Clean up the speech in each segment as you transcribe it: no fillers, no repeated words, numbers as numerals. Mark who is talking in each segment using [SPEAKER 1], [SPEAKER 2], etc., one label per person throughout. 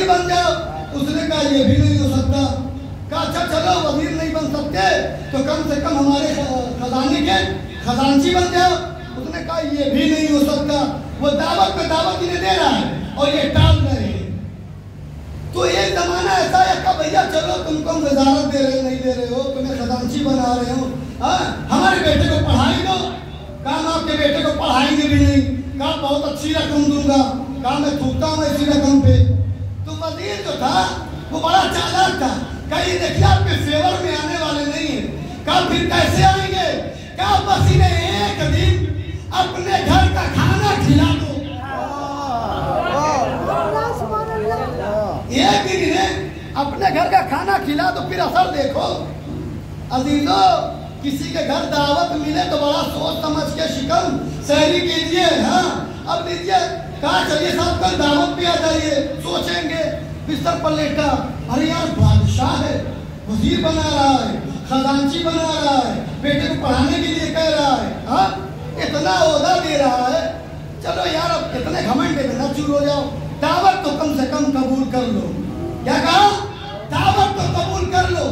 [SPEAKER 1] वजीर बन जाओ। उसने कहा ये भी नहीं हो सकता। कहा अच्छा चलो वजीर नहीं बन सकते तो कम से कम हमारे खजाने के खजांची बन जाओ। उसने कहा ये भी नहीं हो सकता। वो दावत पे दावत इन्हें दे रहा है और ये टाल रहे हैं। तो एक जमाना ऐसा है का भैया चलो तुमको हम वजारत दे रहे नहीं दे रहे हो, तुम्हें खजांची बना रहे हो, हमारे बेटे को पढ़ाई दो। कहा आपके बेटे को पढ़ाएंगे भी नहीं। कहा बहुत अच्छी रकम दूंगा। कहा मैं थूकता हूँ ऐसी रकम पे। तो वजीर जो था वो बड़ा चालाक था। कहीं देखिए आपके फेवर में आने वाले नहीं है। कहा फिर कैसे आएंगे? कहा बस इन्हें एक दिन अपने घर का खाना खिला दो। एक दिन इन्हें अपने घर का खाना खिला दो फिर असर देखो। अजीजों किसी के घर दावत मिले तो बड़ा सोच समझ के शिकन सहरी कीजिए। हाँ अब लीजिए कहा चलिए साहब कल दावत पे आ जाइए। सोचेंगे बिस्तर पर लेटा, अरे यार बादशाह है, वजीर बना रहा है, खजांची बना रहा है, बेटे को पढ़ाने के लिए कह रहा है, हाँ इतना ओहदा दे रहा है। चलो यार अब कितने घमंड है, ना चूर हो जाओ। दावत तो कम से कम कबूल कर लो। क्या कहा? दावत तो कबूल कर लो।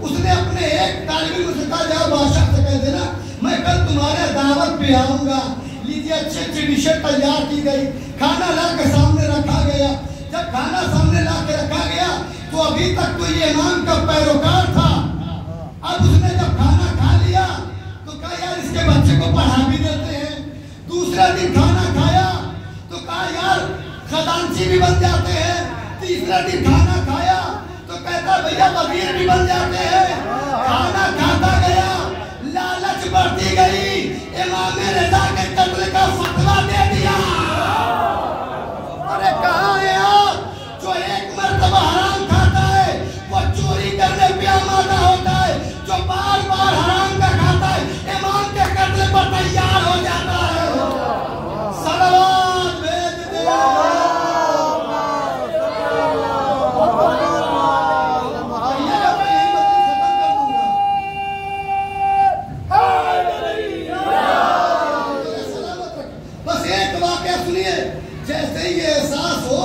[SPEAKER 1] उसने अपने एक तालिब से कहा जाओ बादशाह से कह देना मैं कल तुम्हारे दावत पे आऊंगा। लीजिए अच्छी अच्छी डिशें तैयार की गई, खाना ला के सामने रखा गया। जब खाना सामने ला के रखा गया तो अभी तक तो ये इमाम का पैरोकार था। अब उसने जब खाना खा लिया तो कहा यार इसके बच्चे को पढ़ा भी देते हैं। दूसरे दिन खाना खाया तो कहा यार खजांची भी बन जाते हैं। तीसरा दिन खाना खाया तो कहता भैया वजीर भी बन जाते हैं। खाना खाता गया, लालच बढ़ती गई, इमाम रज़ा के कत्ल का फतवा दे दिया। अरे कहाँ है आप? जो एक मर्तबा हराम खाता है वो चोरी करने पे आमादा होता है। जो बार बार हराम का खाता है इमाम के कत्ल पर तैयार हो जाता है। सलावत भेज दे। बस एक वाकया सुनिए। जैसे ही ये एहसास हो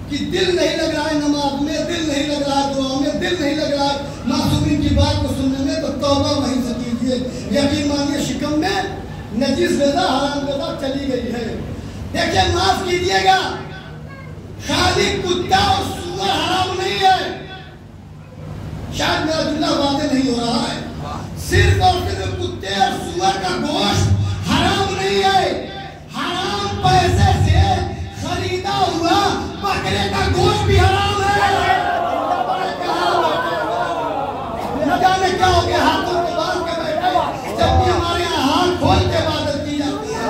[SPEAKER 1] कि दिल नहीं लग रहा है नमाज में, दिल नहीं लग रहा है दुआ में, दिल नहीं लग रहा है मासूमीन की बात को सुनने में, तो तौबा वहीं से कीजिए। यकीन मानिए शिकम में नजीस ग़िज़ा हराम ग़िज़ा चली गई है। देखिए माफ कीजिएगा, खाली कुत्ता और सूअर हराम नहीं है। शायद मेरा जुमला वाज़ेह नहीं हो रहा है। सिर्फ और सिर्फ कुत्ते और सूअर का गोश्त हराम नहीं है। हराम पैसे से खरीदा हुआ बकरे का गोश्त भी हराम है। न जाने क्या हो गया, हाथों के बांध के बैठे, जबकि हमारे यहाँ हाथ खोल के इबादत की जाती है।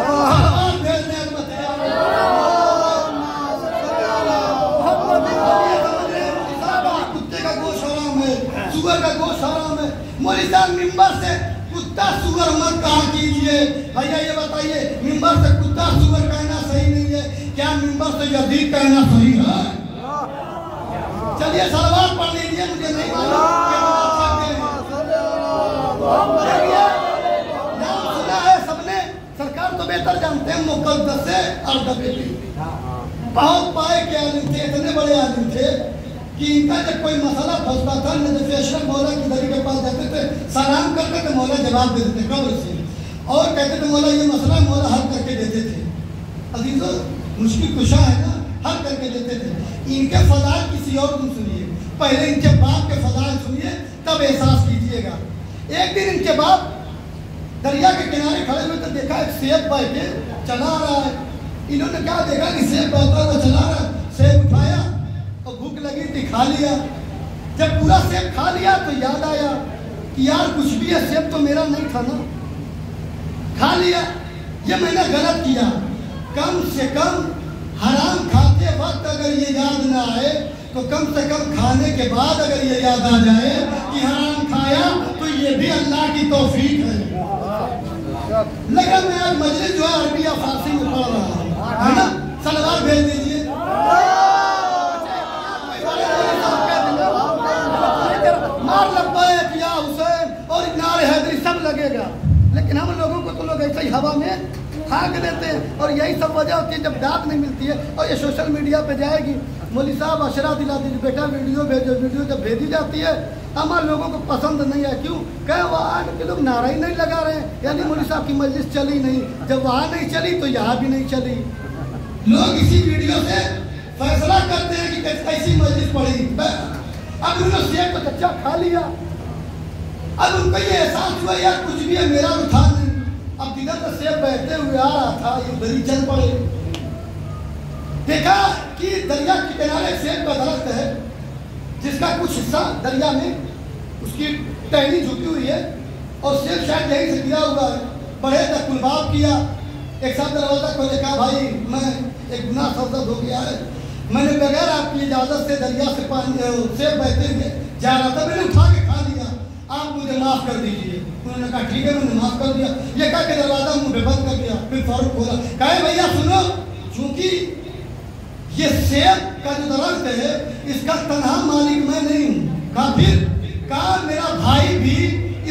[SPEAKER 1] कुत्ते का गोश्त हराम है, सूअर का गोश्त हराम है। मौलवी साहब मिंबर से कुत्ता सूअर मत कहा कीजिए। भैया ये बताइए मिंबर से कुत्ता सूअर कहना सही नहीं है, क्या मिंबर से यज़ीद कहना सही है? चलिए सलवात पढ़ लीजिए, मुझे नहीं मालूम नाम सुना है सबने। सरकार तो बेहतर जानते हैं मुक़द्दस से अर्दबेली बहुत पाए के आलिम थे, इतने बड़े आलिम थे कि इनका जब कोई मसला फंसता था नजफ़ अशरफ मौला की दरी के पास जाते थे, सलाम करते थे, मौला जवाब दे देते कब्र से, और कहते थे मौला ये मसला, मौला हल करके देते थे। अजीजों मुश्किल कुशा है ना, हल करके देते थे। इनके फ़ज़ाइल किसी और तुम सुनिए, पहले इनके बाप के फ़ज़ाइल सुनिए तब एहसास कीजिएगा। एक दिन इनके बाप दरिया के किनारे खड़े हुए तो देखा एक सेब बैठे चला रहा है। इन्होंने क्या देखा कि सेब बहता हुआ चला रहा है, सेब उठाया और भूख लगी थी खा लिया। जब पूरा सेब खा लिया तो याद आया कि यार कुछ भी है, सेब तो मेरा नहीं था ना, खा लिया, ये मैंने गलत किया। कम से कम हराम खाते वक्त अगर ये याद ना आए तो कम से कम खाने के बाद अगर ये याद आ जाए कि हराम खाया तो ये भी अल्लाह की तौफीक है। लगा मैं आज मजलिस जो है अरबी या फारसी में पढ़ रहा हूँ, है ना? सलवार भेज दीजिए। मार लब्बैक या हुसैन और नारे हैदरी सब लगेगा, लेकिन हम लोगों को तो लोग ऐसे ही हवा में खाक देते हैं। और यही सब वजह होती है जब दाद नहीं मिलती है और ये सोशल मीडिया पे जाएगी मौलवी साहब अशरा दिला दीजिए, बेटा वीडियो भेजो। वीडियो जब भेजी जाती है हमारे लोगों को पसंद नहीं है। क्यों? कहे वहाँ के लोग नारा ही नहीं लगा रहे हैं, यानी मौलवी साहब की मजलिस चली नहीं। जब वहाँ नहीं चली तो यहाँ भी नहीं चली। लोग इसी वीडियो से फैसला करते हैं कि कैसी मजलिस पड़ी। अब उन्होंने सेब तो कच्चा खा लिया, अब उनको ये एहसास हुआ यार कुछ भी है, मेरा तो था नहीं। अब जिधर से सेब बहते हुए आ रहा था ये उधर ही चल पड़े। देखा कि दरिया के किनारे सेब का दरख्त है जिसका कुछ हिस्सा दरिया में उसकी टहनी झुकी हुई है और सेब शायद यहीं से गिरा हुआ है। बढ़े तक कुलबाब किया, एक साथ दरवाजा खोले, कहा भाई मैं एक गुनाह सब्ज़ हो गया है, मैंने बगैर आपकी इजाज़त से दरिया से पानी सेब बहते हुए जा रहा था, मैंने उठा के खा लिया, आप मुझे माफ़ कर दीजिए। उन्होंने कहा ठीक है मैंने माफ़ कर दिया। ये कह के दरवाजा मुँह पे बंद कर दिया। फिर फौरन खोला, कहे भैया सुनो, चूंकि ये सेब का जो दरख्त है इसका तनहा मालिक मैं नहीं हूँ। कहा फिर? कहा मेरा भाई भी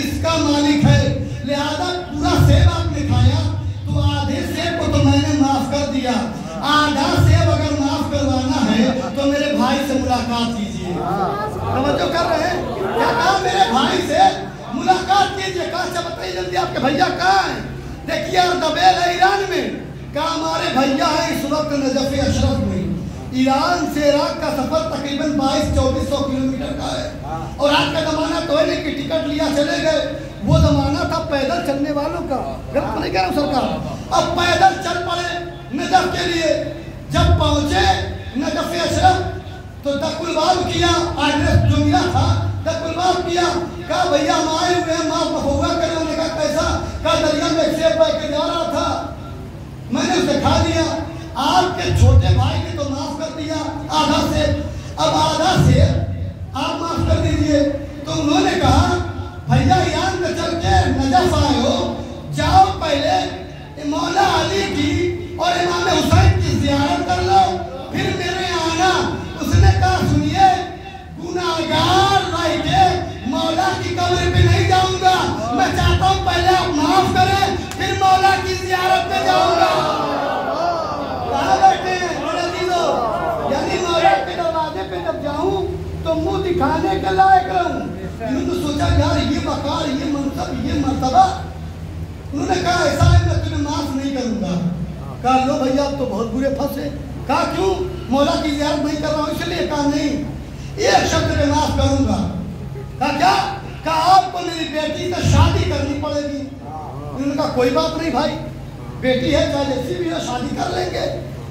[SPEAKER 1] इसका मालिक है, लिहाजा पूरा सेब आपने खाया तो आधे सेब को तो मैंने माफ कर दिया, आधा सेब अगर माफ करवाना है तो मेरे भाई से मुलाकात कीजिए। समझो कर रहे हैं क्या? कहा मेरे भाई से मुलाकात कीजिए। कहा अच्छा बताइए जल्दी आपके भैया कहाँ हैं? देखिए अर्दबेल है ईरान में। कहा हमारे भैया है इस वक्त नजफ़ अशरफ में। ईरान से इराक का सफर तकरीबन 2200-2400 किलोमीटर का है और आज का जमाना तो है नहीं कि टिकट लिया चले गए, वो जमाना था पैदल चलने वालों का। गलत नहीं कह रहा हूँ सरकार। अब पैदल चल पड़े नजफ के लिए। जब पहुंचे नजफ़ अशरफ तो दकुलबाब किया, एड्रेस जो मिला था दकुलबाब किया। कहा भैया हम आए हुए हैं, माफ मफूगा करें। उन्होंने कहा कैसा? कहा दरिया में एक सेब बह के जा रहा था, मैंने उसे खा लिया। आपके छोटे भाई ने तो माफ कर दिया आधा से, अब आधा से आप माफ कर दीजिए। तो उन्होंने कहा भैया ईरान में चल के नजफ आए हो, जाओ पहले मौला अली की और इमाम हुसैन की ज़ियारत कर लो, फिर मेरे आना। उसने कहा सुनिए गुनाहगार रह के मौला की कब्र पे नहीं जाऊंगा, मैं चाहता हूँ पहले आप माफ करें फिर मौला की ज़ियारत पे जाऊंगा। यानी मौला के दरवाजे पे जब जाऊं तो मुंह दिखाने के लायक रहूं। इन्होंने तो सोचा यार ये वकार, ये मनसब, ये मर्तबा। उन्होंने कहा ऐसा है मैं तुम्हें माफ नहीं करूंगा। कहा लो भैया आप तो बहुत बुरे फंसे। कहा क्यों? मौला की ज़ियारत नहीं कर रहा हूं इसलिए। कहा नहीं, एक शब्द में माफ करूंगा। कहा क्या? कहा आपको मेरी बेटी से शादी करनी पड़ेगी। उन्होंने कहा कोई बात नहीं भाई, बेटी है चाहे जैसी भी है शादी कर लेंगे,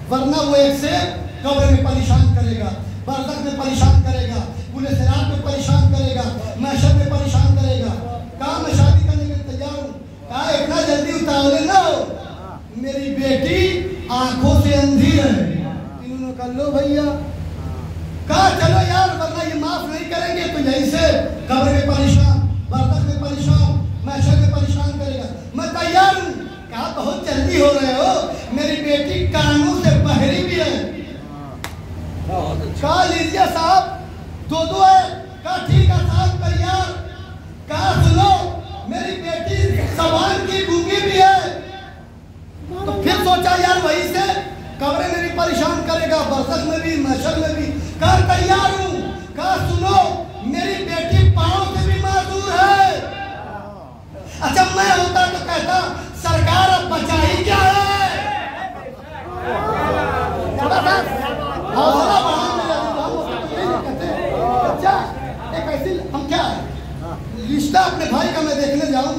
[SPEAKER 1] वरना वो एक से कब्र में परेशान करेगा, बरज़ख में परेशान करेगा, पूरे सिरात में परेशान करेगा, महशर में परेशान करेगा। कहा मैं शादी करने के लिए तैयार हूँ। कहा इतना जल्दी उतावले ना हो, मेरी बेटी आंखों से अंधी है। इन्होंने कहा लो भैया। कहा चलो यार वरना ये माफ नहीं करेंगे तो यहीं से कब्र में परेशान, बरज़ख में परेशान, महशर में परेशान करेगा, मैं तैयार हूँ। कहा बहुत जल्दी हो रहे हो, मेरी बेटी कानों से बहरी भी है। कहा लीजिए साहब दो है। कहा ठीक है साहब तैयार। कहा सुनो मेरी बेटी जबान की गूंगी भी है। तो फिर सोचा यार वही से कब्र में भी परेशान करेगा, बरज़ख में भी, महशर में भी। कहा तैयार हूँ। कहा सुनो मेरी बेटी पाँव से भी माजूर है। अच्छा मैं होता तो कहता सरकार अब बचाई क्या है? हौसला एक ऐसी हम क्या है रिश्ता अपने भाई का मैं देखने जाऊं,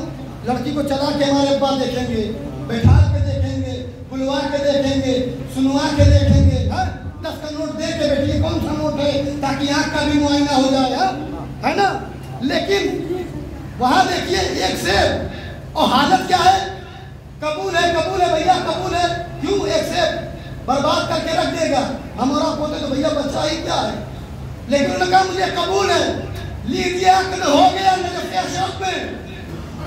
[SPEAKER 1] लड़की को चला के हमारे पास देखेंगे, बैठा के देखेंगे, बुलवा के देखेंगे, सुनवा के देखेंगे। 10 का नोट दे के बैठिए कौन सा नोट है ताकि आँख का भी मुआयना हो जाए, है ना? लेकिन वहां देखिए एक से और हालत क्या है? कबूल है भैया कबूल है। क्यों? एक से बर्बाद करके रख देगा, हमारा पोते तो भैया बच्चा ही क्या है। लेकिन उन्होंने कहा मुझे कबूल है, लीजिए अक्ल हो गया नजफ़ अशरफ में।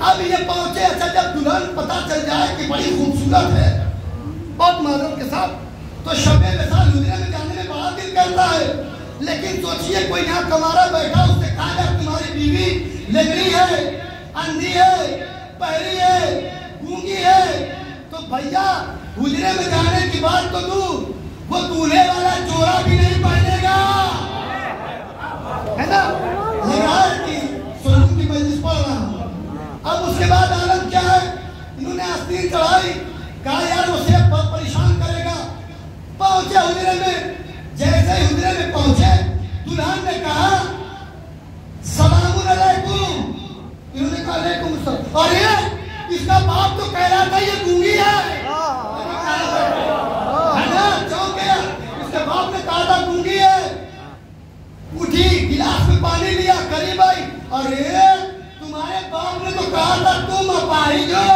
[SPEAKER 1] अब ये पहुंचे। अच्छा जब दुल्हन पता चल जाए कि बड़ी खूबसूरत है बहुत माजरत के साथ, तो शबे विसाल हुजरे में जाने में बड़ा दिल करता है। लेकिन सोचिए कोई यहाँ कमारा बैठा उससे कहा जाए तुम्हारी बीवी लेगरी है, अंधी है, बहरी है, गूंगी है, तो भैया हुजरे में जाने की बात तो दूर, वो दूल्हे वाला जोड़ा भी नहीं पहनेगा। चढ़ाई, कहा यार वो सेब बहुत परेशान करेगा। पहुंचे हुजरे में, जैसे ही हुजरे में पहुंचे दुल्हन ने कहा सलामुन अलैकुम। इन्होंने कहा अलैकुम सलाम। अरे इसका बाप तो कह रहा था ये गूंगी है ना, चौंक गया। इसके बाप ने कहा था गूंगी है। उठी, गिलास में पानी लिया, करीब आई, अरे तुम्हारे बाप ने तो कहा था तुम अपाहिज हो।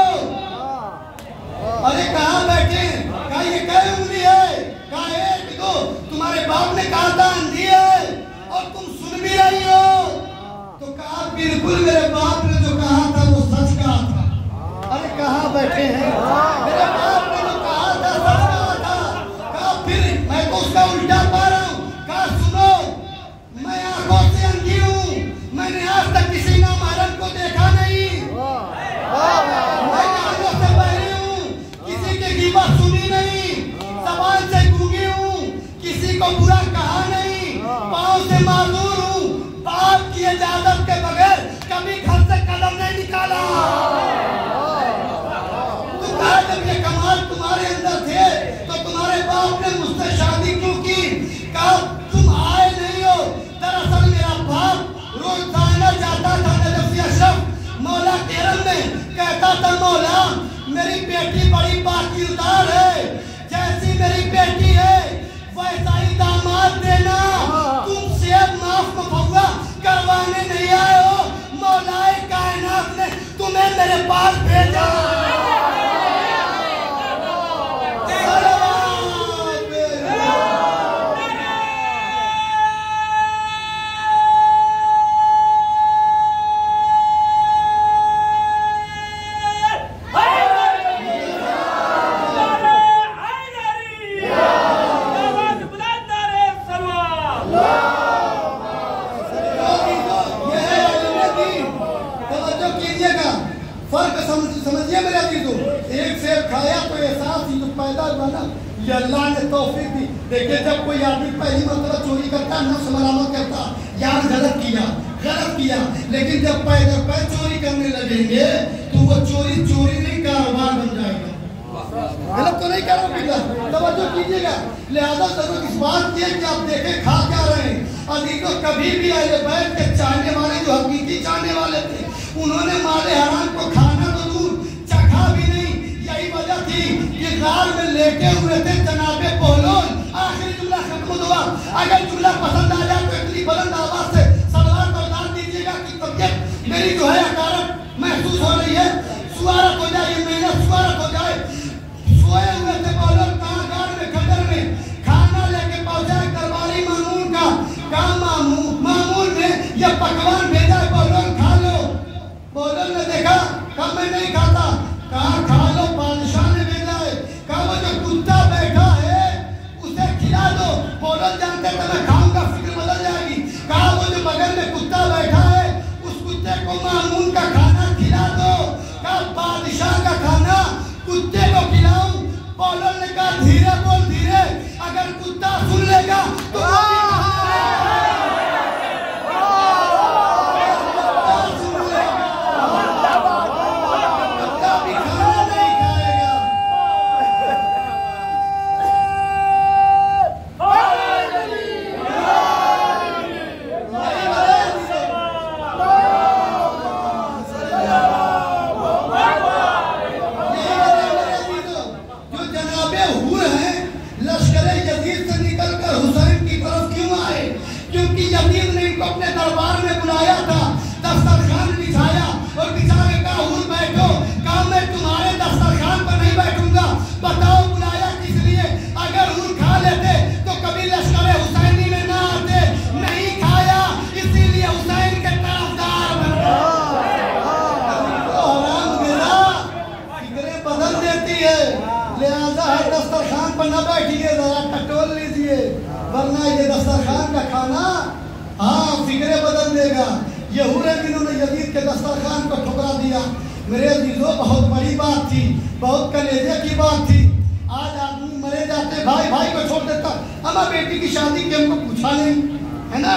[SPEAKER 1] अरे कहाँ बैठे? कहा ये कई उंगली है? कहा एक दो। तुम्हारे बाप ने कहा था अंधी है और तुम सुन भी रही हो। तो कहा बिल्कुल मेरे बाप ने जो कहा था वो सच कहा था। अरे कहाँ बैठे हैं? मेरे बाप ने जो कहा था सच कहा था। कहा फिर मैं तो उसका उल्टा पा रहा हूँ। कहा सुनो, मैं आंखों से अंधी हूँ, मैंने आज तक किसी नामहरम को देखा नहीं। मैं कानों से बहरी हूँ, किसी की ग़ीबत सुनी नहीं। ज़बान से गूंगी हूँ, किसी को बुरा कहा नहीं। पाँव से माजूर हूँ, बाप की इजाजत के बगैर कभी घर से कदम नहीं निकाला। तो कहा जब ये कमाल तुम्हारे अंदर थे तो तुम्हारे बाप ने मुझसे शादी क्यों की? कहा तुम आए नहीं हो। दरअसल मेरा बाप रोजाना जाता था नजफ़ी अशरफ मौला केरम में, कहता था मौला मेरी बेटी बड़ी बाकिरदार है, जैसी मेरी बेटी है वैसा ही दामाद देना। तुम सेब माफ मफौवा करवाने नहीं आए हो, मौलाए कायनात ने तुम्हें मेरे पास भेजा। समझिए मेरे अजीजों, एक सेब खाया तो एहसास ही जो पैदा हुआ ना, ये अल्लाह ने तौफीक दी। देखिए जब कोई आदमी पहली मरतबा चोरी करता है, नफ्स मलामत करता, यार गलत किया, लेकिन जब पैदा चोरी करने लगेंगे तो वो चोरी नहीं कारोबार बन जाएगा। गलत तो नहीं कर रहा, तवज्जो कीजिएगा। लिहाजा जरूर इस बात की है कि आप देखें खा क्या रहे हैं। अजीजों कभी भी अहले बैत के चाहने वाले जो हकीकी चाहने वाले थे, उन्होंने माले हराम को खाना तो दूर चखा भी नहीं। यही वजह थी कि गाल में लेटे हुए थे जनाबे बोलोल। आखिरी जुमला खत्म हुआ। अगर जुमला पसंद आ जाए तो इतनी बुलंद आवाज से सलवात बता दीजिएगा कि तबीयत मेरी जो है अकारत महसूस हो रही है, सुवारत हो जाए, ये मेहनत सुवारत हो जाए। सोए हुए थे बोलोल, कहाँ गार में खंडर में खाना लेके पहुंचा दरबारी मामून का। कहा मामून ने यह पकवान भेजा है, बोलोल खा लो। बोलोल ने देखा, कहा मैं नहीं खाता। कहा खा लो, बादशाह ने भेजा है। कहा वो जो कुत्ता बैठा है उसे खिला दो। बोलोल जानते थे मैं खाऊंगा, फिक्र बदल जाएगी। कहा वो जो बगल में कुत्ता बैठा है उस कुत्ते को मामून का खाना खिला दो। कहा बादशाह का खाना कुत्ते को खिलाऊं? बोलोल ने कहा धीरे बोल, धीरे, अगर कुत्ता सुन लेगा तो अपने दरबार में बुलाया था, दस्तरखान बिछाया और बिछा के कहा हुर बैठो। कहा मैं तुम्हारे दस्तरखान पर नहीं बैठूंगा। बताओ बुलाया किस लिए? अगर हुर खा लेते तो कभी लश्कर हुसैनी में ना आते। नहीं खाया इसीलिए हुसैन के तरफदार बन गए। फिक्रें बदल देती है, लिहाजा हर दस्तरखान पर न बैठिए, जरा टटोल लीजिए, वरना ये दस्तरखान का खाना हाँ फिक्रे बदल देगा। ये हुए जिन्होंने यजीद के दस्तरखान को ठुकरा दिया। मेरे अजीजों बहुत बड़ी बात थी, बहुत कलेजे की बात थी। आज आदमी मरे जाते भाई को छोड़ देता। अम्मा बेटी की शादी की हमको पूछा नहीं, है ना?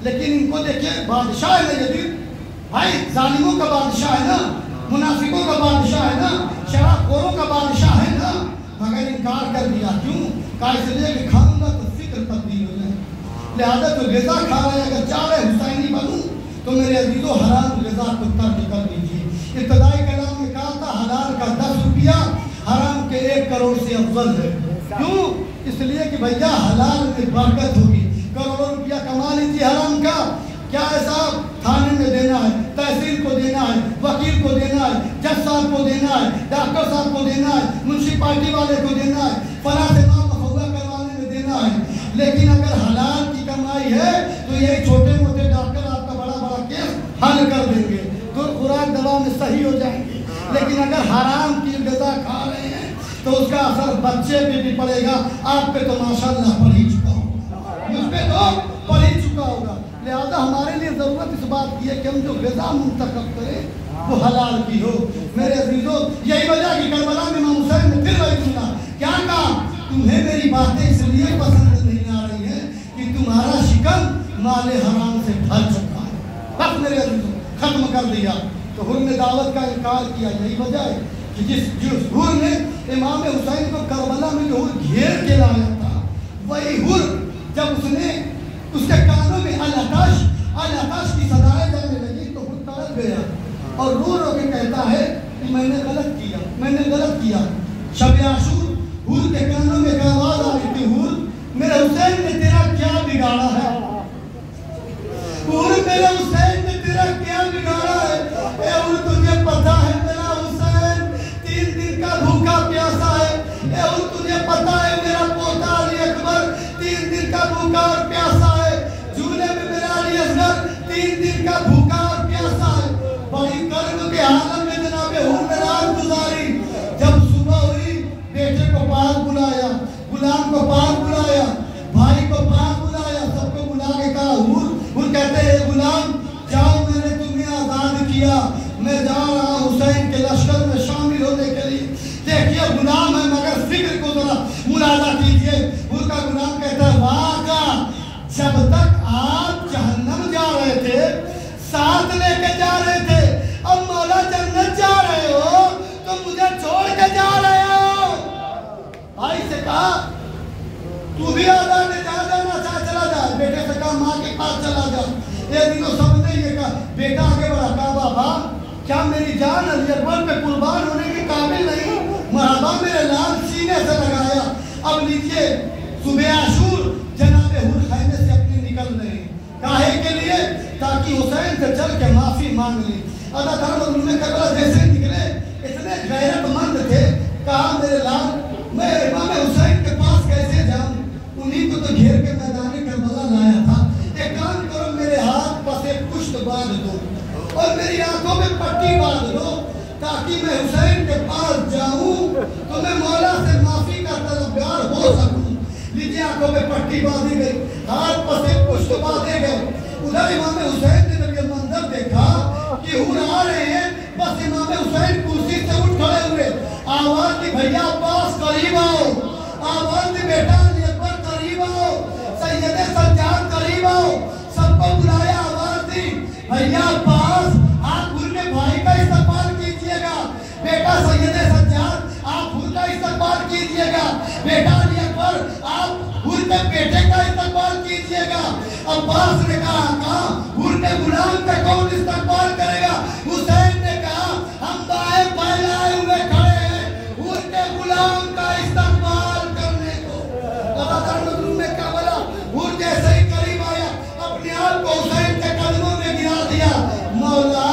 [SPEAKER 1] लेकिन इनको देखिए, बादशाह है ना यजीद, भाई जालिमों का बादशाह है ना। मुनाफिकों का बादशाह है ना, शराबखोरों का बादशाह है ना, मगर इनकार कर दिया। क्यों? कहा इसलिए कि खाऊंगा तो फिक्र तब्दील हो जाए। लिहाजा तो ग़िज़ा खा रहे हैं, अगर चाह रहे हुसैनी बनूं तो मेरे अजीजों हराम ग़िज़ा को तर्क कर दीजिए। इब्तदाई कलाम में कहा था हलाल का 10 रुपया हराम के 1 करोड़ से अफजल है। क्यों? इसलिए कि भैया हलाल में बरकत होगी। करोड़ों रुपया कमा लीजिए हराम का, क्या है साहब? थाने में देना है, तहसील को देना है, वकील को देना है, जज साहब को देना है, डॉक्टर साहब को देना है, म्युनिसिपालिटी वाले को देना है, फला से माल मफौजा करवाने में देना है। लेकिन अगर हलाल की कमाई है तो ये छोटे मोटे डॉक्टर आपका बड़ा बड़ा केस हल कर देंगे, तो खुराक दवा में सही हो जाएंगे। लेकिन अगर हराम की ग़िज़ा खा रहे हैं तो उसका असर बच्चे पे भी पड़ेगा। आप पे तो माशाअल्लाह पड़ ही चुका होगा, मुझ पे तो पड़ ही चुका होगा। लिहाजा हमारे लिए ज़रूरत इस बात की है कि हम जो ग़िज़ा मुंतखब करें वो हलाल की हो। मेरे अजीजों, यही वजह कि करबला में इमाम हुसैन ने फिर वही सुना, क्या कहा? तुम्हें मेरी बातें इसलिए पसंद नहीं आ रही हैं कि तुम्हारा शिकन माले हराम से भर चुका है। बस मेरे अजीजों, खत्म कर दिया। तो हुर ने दावत का इनकार किया। यही वजह है कि जिस हुर ने इमाम हुसैन को करबला में जो हुर घेर के लाया था, वही हुर जब उसने उसके कानों में अल-अताश की सदाएं जाने लगी तो हुर तड़प गया और रो रो के कहता है कि मैंने गलत किया। शब आशूर हुर के कानों में एक आवाज आ रही थी, हुर मेरे हुसैन ने तेरा क्या बिगाड़ा है? हुर मेरे हुसैन ने तेरा क्या बिगाड़ा है? ए हुर तुझे पता है मेरा हुसैन 3 दिन का भूखा प्यासा है। ए हुर तुझे पता है मेरा पोता अली अकबर 3 दिन का भूखा और प्यासा है। झूले में मेरा अली असगर 3 दिन का भूखा और प्यासा है। बड़ी कर्म के हालत में जनाब हुर ने रात गुजारी। जब सुबह हुई बेटे को पास बुलाया, गुलाम को पास बुलाया, भाई को पास बुलाया, सबको बुला के कहा हुर कहते हैं गुलाम जाओ, मैंने तुम्हें आजाद किया, मैं जा रहा हुसैन के लश्कर में शामिल होने के लिए। देखिए गुलाम है मगर फिक्र को जरा मुलाजा कीजिए। उनका गुलाम कहता है वाह, जब तक आप जहन्नम जा रहे थे, साथ लेके जा रहे थे, अब मौला जन्नत जा रहे हो तो मुझे छोड़ के जा रहे हो। भाई से कहा तू भी आजाद जा, जाना चाह चला जा। बेटे से कहा माँ के पास चला जा। एक दिन तो सबने ये कहा, बेटा आगे बढ़ा, कहा बाबा क्या मेरी जान अली अकबर पे कुर्बान होने के काबिल नहीं? मरहबा मेरे लाल सीने से लगाया। अब लीजिए सुबह आशूर जनाब हुर खैमे से अपने निकल रहे हैं, काहे के लिए? ताकि हुसैन से चल के माफी मांग ली। अदा धर्म में करबला जैसे निकले इतने गैरतमंद थे, कहा मेरे लाल मैं इमाम हुसैन के पास कैसे जाऊं? उन्हीं को तो घेर के मैदान करबला लाया था। एक काम करो, मेरे हाथ पसे पुष्ट बांध दो और मेरी आंखों में पट्टी बांध दो ताकि मैं हुसैन के पास जाऊं तो मैं मौला से माफी का तलबगार हो सकूं। लीजिए आंखों में पट्टी बांधी गई, हाथ पसे पुष्ट बांधे गए। उधर इमाम हुसैन ने जब ये मंजर देखा कि हुर आ रहे हैं, बस इमाम हुसैन कुर्सी से उठ खड़े हुए। आवाज दी भैया अब्बास करीब आओ, आवाज दी बेटा अली अकबर करीब आओ, सैयदे सज्जाद करीब आओ। सबको बुलाया, आवाज दी भैया अब्बास आप हुर के भाई का इस्तकबाल कीजिएगा। बेटा सैयदे सज्जाद आप हुर का इस्तकबाल कीजिएगा। बेटा अली अकबर आप हुर के बेटे का इस्तकबाल कीजिएगा। अब्बास ने कहा हुर के गुलाम का कौन इस्तकबाल करेगा? हुसैन ने कहा हम दाएं फैलाए हुए खड़े हैं हुर के गुलाम का इस्तकबाल करने को। में क्या बोला? हुर जैसे ही करीब आया अपने आप को हुसैन के कदमों में गिरा दिया। मौला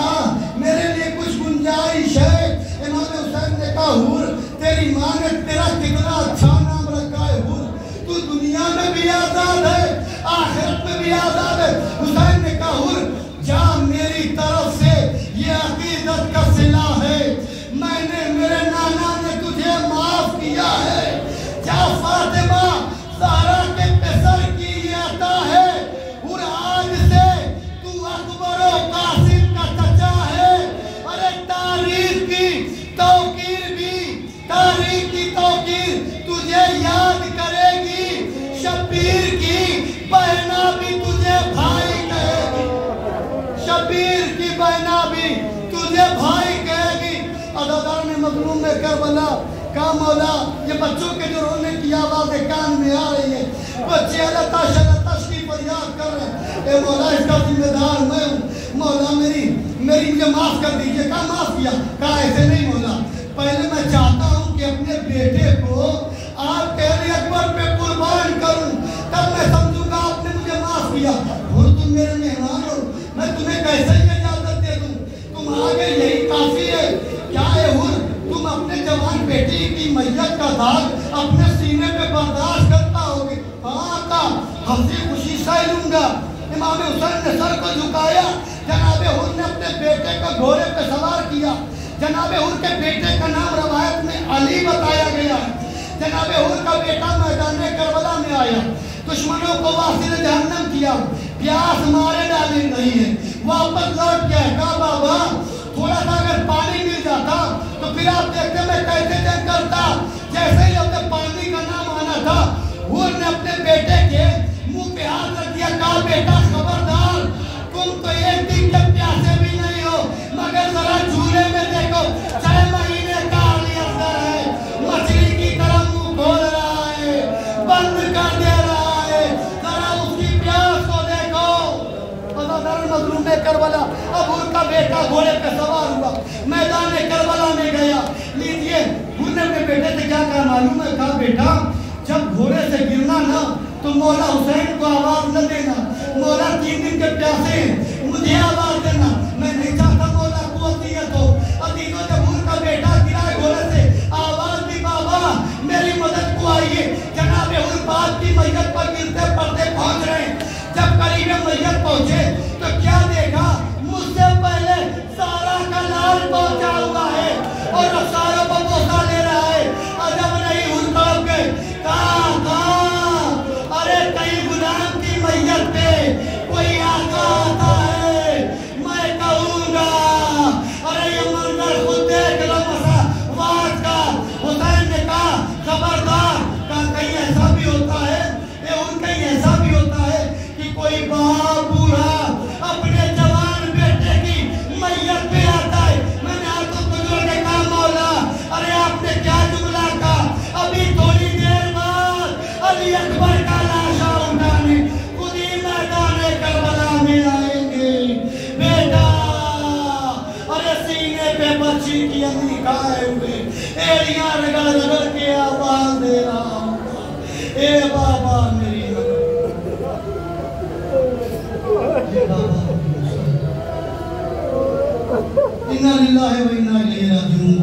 [SPEAKER 1] मेरे लिए कुछ गुंजाइश है। इमाम हुसैन ने कहा हुर तेरी माँ ने तेरा कितना अच्छा नाम रखा है। हुर तू दुनिया में भी आजाद है, आखिरत में भी आजाद है। में करबला का मौला, ये बच्चों के जो रोने की आवाज़ें कान में आ रही है, बच्चे अलतश की फरियाद कर रहे हैं, ए मौला इसका जिम्मेदार मैं हूँ, मौला मेरी मुझे माफ़ कर दीजिए। कहा माफ़ किया? कहा ऐसे नहीं मौला, पहले मैं चाहता हूँ कि अपने बेटे को आपके अकबर पे कुर्बान करूँ, तब मैं समझूंगा आपने मुझे माफ़ किया। और तुम मेरे मेहमान हो, मैं तुम्हें कैसे ही इजाज़त दे दूँ? तुम आगे यही काफ़ी है क्या है हुर? तुम अपने जवान बेटी की मैयत का दाग अपने सीने पे बर्दाश्त करता होगे? हाँ का हंसी खुशी सह लूंगा। इमाम हुसैन ने सर को झुकाया। जनाबे हुर ने अपने बेटे को घोड़े पे सवार किया। जनाबे हुर के बेटे का नाम रवायत में अली बताया गया है। जनाबे हुर का बेटा मैदान करबला में आया, दुश्मनों को वासिल जहन्नम किया, प्यास मारे डाली नहीं है, वापस लौट गया। कहा बाबा थोड़ा सा अगर पानी मिल जाता तो फिर आप देखते मैं कैसे जंग करता। जैसे ही अपने पानी का नाम आना था, हुर ने अपने बेटे के मुंह पे हाथ रख दिया। कहा बेटा खबरदार, तुम तो एक दिन के प्यासे भी नहीं हो, मगर जरा झूले में देखो, 6 महीने का अली असगर है, मछली की तरह मुंह खोल रहा है, बंद कर दे रहा है, जरा उसकी प्यास को देखो। मजलूम करबला अब उनका बेटा घोड़े पे सवार हुआ, मैदान करबला में गया। लीजिए हुर ने अपने बेटे से क्या कहा मालूम है? कहा बेटा जब घोड़े से गिरना ना तो मौला हुसैन को आवाज न देना, मौला 3 दिन के प्यासे हैं, मुझे आवाज देना, मैं नहीं चाहता मौला को अतियत हो। अतीतों जब हुर का बेटा गिरा घोड़े से, आवाज दी बाबा मेरी मदद को आइए। जनाबे हुर बाप की मैयत पर गिरते पड़ते पहुंच रहे। जब करीब मैयत पहुंचे तो क्या देखा? मुझसे पहले सारा का लाल पहुंचा हुआ है और सारा बपोसा ले रहा है। अजब नहीं हुर कौम के कहा अरे कहीं गुलाम की मैयत पे कोई आका आता है, मैं कहूँगा अरे ये मंजर खुद देख लो मसावाद का। हुसैन ने कहा खबरदार, कहा कहीं ऐसा भी होता है, ये उनका ऐसा भी होता है कि कोई बाप बूढ़ा अपने जवान बेटे की मैयत पे आता है। मैंने हाथों को जोड़ के कहा मौला अरे आपने क्या जुमला कहा? अभी थोड़ी देर बाद अली अकबर का लाशा उठाने खुद ही मैदान करबला में आएंगे। बेटा अरे सीने पे बच्ची की अंगली खाए हुए एड़ियां रगड़ रगड़ के आवाज दे रहा हूँ, ए बाबा मेरी इन्ना लिल्लाहि व इन्ना इलैहि राजिऊन।